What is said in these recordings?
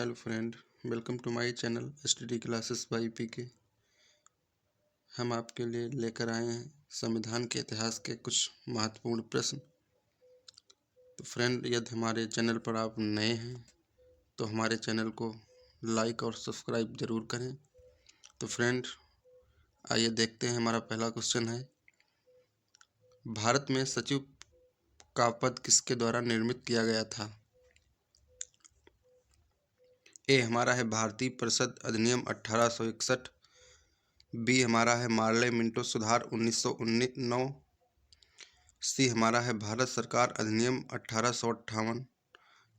Hello friend, welcome to my channel study classes by PK. हम आपके लिए लेकर आए हैं संविधान के इतिहास के कुछ महत्वपूर्ण प्रश्न। तो फ्रेंड, यदि हमारे चैनल पर आप नए हैं तो हमारे चैनल को लाइक और सब्सक्राइब ज़रूर करें। तो फ्रेंड, आइए देखते हैं। हमारा पहला क्वेश्चन है, भारत में सचिव का पद किसके द्वारा निर्मित किया गया था? ए हमारा है भारतीय परिषद अधिनियम 1861। बी हमारा है मार्ले मिंटो सुधार 1909। सी हमारा है भारत सरकार अधिनियम 1858।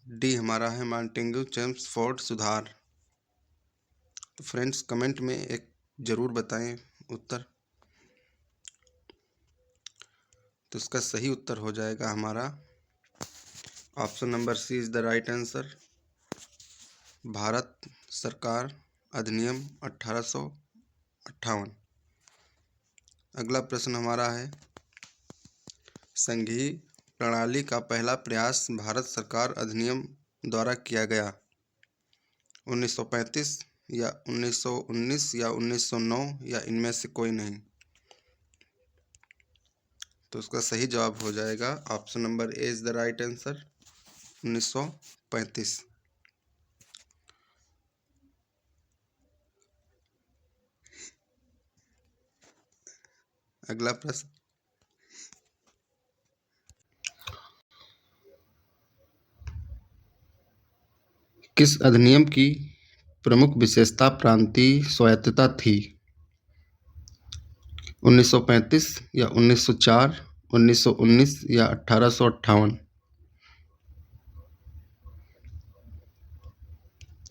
डी हमारा है मॉन्टेग्यू चेम्सफोर्ड सुधार। तो फ्रेंड्स, कमेंट में एक ज़रूर बताएं उत्तर। तो इसका सही उत्तर हो जाएगा हमारा option number C is the right answer, Bharat सरकार अधिनियम 1858। अगला प्रश्न हमारा है, संघीय प्रणाली का पहला प्रयास भारत सरकार अधिनियम द्वारा किया गया। 1935 या 1919 या 1909 या इनमें से कोई नहीं। तो उसका सही जवाब हो जाएगा option number A is the right answer, 1935। अगला प्रश्न, किस अधिनियम की प्रमुख विशेषता प्रांतीय स्वायत्तता थी? 1935 या 1904, 1919 या 1858।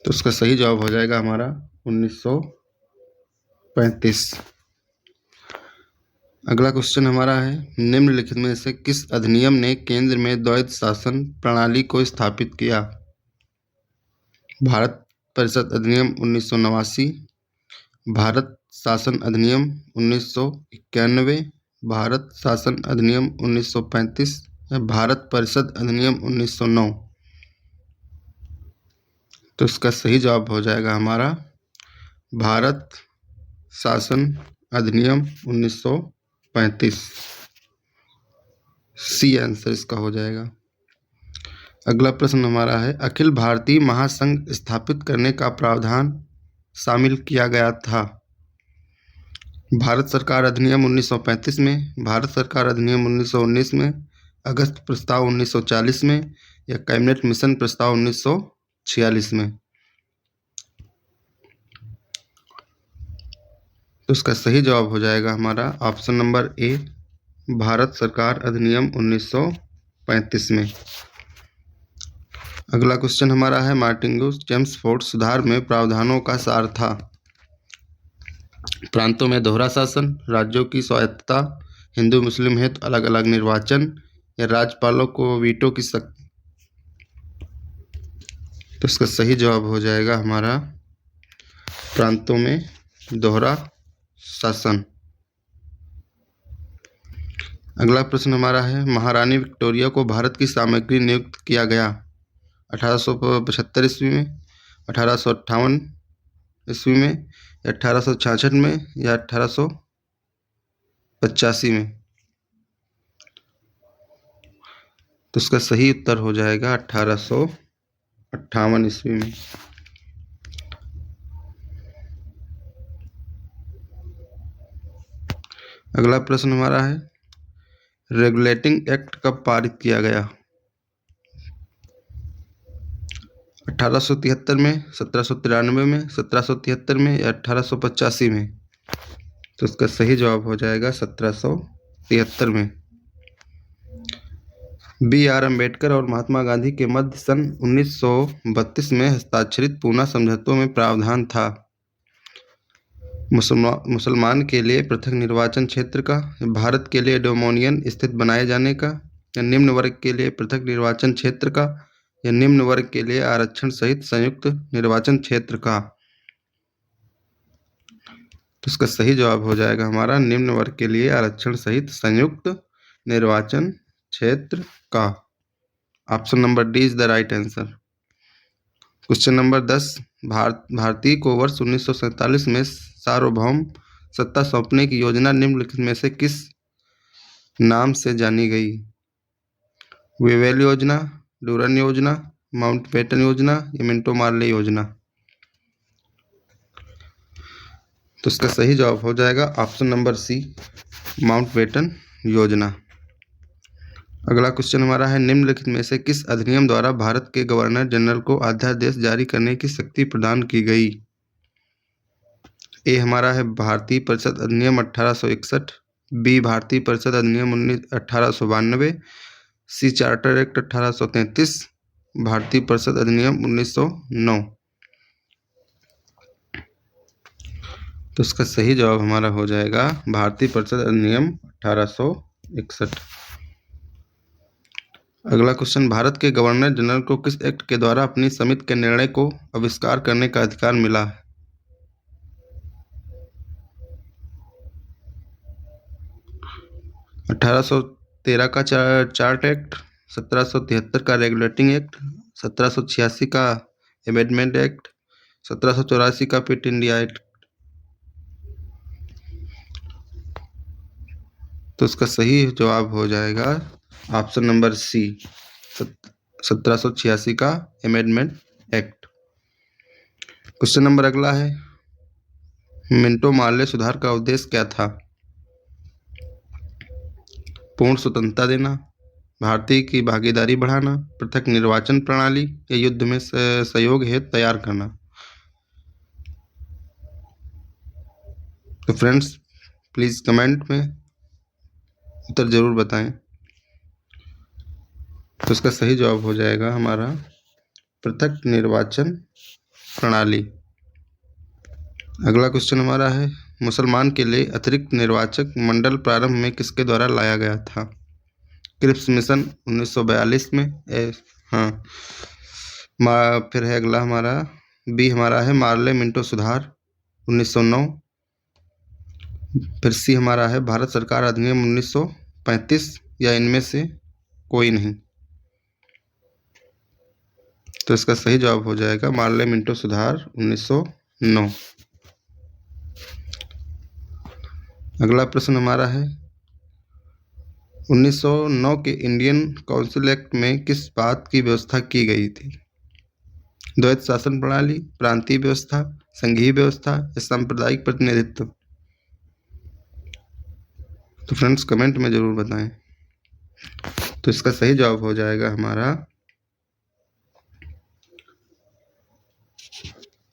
तो उसका सही जवाब हो जाएगा हमारा 1935। अगला क्वेश्चन हमारा है, निम्नलिखित में से किस अधिनियम ने केंद्र में द्वैध शासन प्रणाली को स्थापित किया? भारत परिषद अधिनियम 1989, भारत शासन अधिनियम 1991, भारत शासन अधिनियम 1935 या भारत परिषद अधिनियम 1909। तो इसका सही जवाब हो जाएगा हमारा भारत शासन अधिनियम 1935। सी आंसर इसका हो जाएगा। अगला प्रश्न हमारा है, अखिल भारतीय महासंघ स्थापित करने का प्रावधान शामिल किया गया था? भारत सरकार अधिनियम 1935 में, भारत सरकार अधिनियम 1919 में, अगस्त प्रस्ताव 1940 में या कैबिनेट मिशन प्रस्ताव 1946 में। तो उसका सही जवाब हो जाएगा हमारा ऑप्शन नंबर ए, भारत सरकार अधिनियम 1935 में। अगला क्वेश्चन हमारा है, मॉन्टेग्यू चेम्सफोर्ड सुधार में प्रावधानों का सार था? प्रांतों में दोहरा शासन, राज्यों की स्वायत्तता, हिंदू मुस्लिम हेतु अलग अलग निर्वाचन या राज्यपालों को वीटो की शक्ति। तो इसका सही जवाब हो जाएगा हमारा प्रांतों में दोहरा शासन। अगला प्रश्न हमारा है, महारानी विक्टोरिया को भारत की सामग्री नियुक्त किया गया 1875 ईस्वी में, 1858 ईस्वी में या 1866 में या 1885 में। तो इसका सही उत्तर हो जाएगा 1858 ईस्वी में। अगला प्रश्न हमारा है, रेगुलेटिंग एक्ट कब पारित किया गया? 1873 में, 1793 में, 1773 में या 1885 में। तो इसका सही जवाब हो जाएगा 1773 में। बी आर अम्बेडकर और महात्मा गांधी के मध्य सन 1932 में हस्ताक्षरित पूना समझौतों में प्रावधान था मुसलमान के लिए पृथक निर्वाचन क्षेत्र का, भारत के लिए डोमिनियन स्थित बनाए जाने का, या निम्न वर्ग के लिए पृथक निर्वाचन क्षेत्र का, या निम्न वर्ग के लिए आरक्षण सहित संयुक्त निर्वाचन क्षेत्र का। तो इसका सही जवाब हो जाएगा हमारा निम्न वर्ग के लिए आरक्षण सहित संयुक्त निर्वाचन क्षेत्र का। Option number D is the right answer. Question number 10, भारतीय को वर्ष 1947 में सार्वभौम सत्ता सौंपने की योजना निम्नलिखित में से किस नाम से जानी गई? वेवेल योजना, डूरन योजना, माउंटबेटन योजना या मिंटो मार्ले योजना? तो इसका सही जवाब हो जाएगा ऑप्शन नंबर सी, माउंटबेटन योजना। अगला क्वेश्चन हमारा है, निम्नलिखित में से किस अधिनियम द्वारा भारत के गवर्नर जनरल को अध्यादेश जारी करने की शक्ति प्रदान की गई? ए हमारा है भारतीय परिषद अधिनियम 1861, बी भारतीय परिषद अधिनियम 1892, सी चार्टर एक्ट 1833, भारतीय परिषद अधिनियम 1909। तो इसका सही जवाब हमारा हो जाएगा भारतीय परिषद अधिनियम 1861। अगला क्वेश्चन, भारत के गवर्नर जनरल को किस एक्ट के द्वारा अपनी समिति के निर्णय को आविष्कार करने का अधिकार मिला है? है 1813 का चार्ट एक्ट, 1773 का रेगुलेटिंग एक्ट, 1786 का अमेंडमेंट एक्ट, 1784 का फिट इंडिया एक्ट। तो इसका सही जवाब हो जाएगा ऑप्शन नंबर सी, 1786 का अमेंडमेंट एक्ट। क्वेश्चन नंबर अगला है, मिंटो मार्ले सुधार का उद्देश्य क्या था? पूर्ण स्वतंत्रता देना, भारतीय की भागीदारी बढ़ाना, पृथक निर्वाचन प्रणाली या युद्ध में सहयोग हेतु तैयार करना? तो फ्रेंड्स प्लीज कमेंट में उत्तर जरूर बताएं। तो इसका सही जवाब हो जाएगा हमारा पृथक निर्वाचन प्रणाली। अगला क्वेश्चन हमारा है, मुसलमान के लिए अतिरिक्त निर्वाचक मंडल प्रारंभ में किसके द्वारा लाया गया था? क्रिप्स मिशन 1942 में, फिर है अगला हमारा बी हमारा है मार्ले मिंटो सुधार 1909, फिर सी हमारा है भारत सरकार अधिनियम 1935 या इनमें से कोई नहीं? तो इसका सही जवाब हो जाएगा मार्ले मिंटो सुधार 1909। अगला प्रश्न हमारा है, 1909 के इंडियन काउंसिल एक्ट में किस बात की व्यवस्था की गई थी? द्वैत शासन प्रणाली, प्रांतीय व्यवस्था, संघीय व्यवस्था या सांप्रदायिक प्रतिनिधित्व? तो फ्रेंड्स कमेंट में जरूर बताएं। तो इसका सही जवाब हो जाएगा हमारा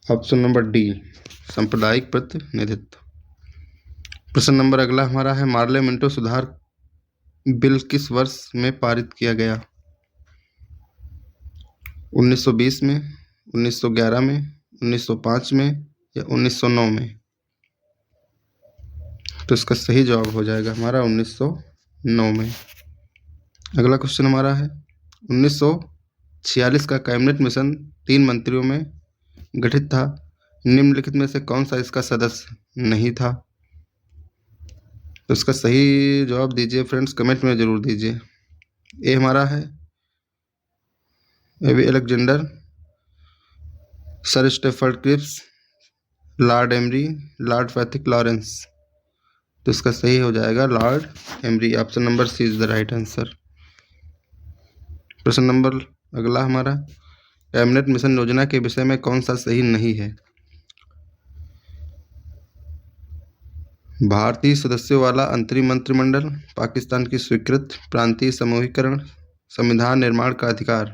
ऑप्शन नंबर डी, सांप्रदायिक प्रतिनिधित्व। प्रश्न नंबर अगला हमारा है, मार्ले मिंटो सुधार बिल किस वर्ष में पारित किया गया? 1920 में, 1911 में, 1905 में या 1909 में? तो इसका सही जवाब हो जाएगा हमारा 1909 में। अगला क्वेश्चन हमारा है, 1946 का कैबिनेट मिशन 3 मंत्रियों में गठित था, निम्नलिखित में से कौन सा इसका सदस्य नहीं था? तो इसका सही जवाब दीजिए फ्रेंड्स, कमेंट में जरूर दीजिए। ए हमारा है AV Alexander, sir Stafford Cripps, Lord Amery, Lord Pethick Lawrence? तो इसका सही हो जाएगा Lord Amery, option number C is the right answer. प्रश्न नंबर अगला हमारा, कैबिनेट मिशन योजना के विषय में कौन सा सही नहीं है? भारतीय सदस्यों वाला अंतरिम मंत्रिमंडल, पाकिस्तान की स्वीकृत प्रांतीय समूहीकरण, संविधान निर्माण का अधिकार?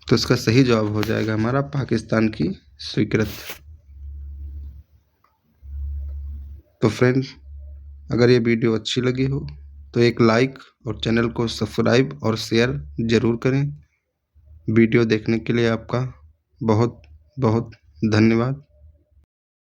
तो इसका सही जवाब हो जाएगा हमारा पाकिस्तान की स्वीकृत। तो फ्रेंड अगर ये वीडियो अच्छी लगी हो तो एक लाइक और चैनल को सब्सक्राइब और शेयर जरूर करें। वीडियो देखने के लिए आपका बहुत बहुत धन्यवाद।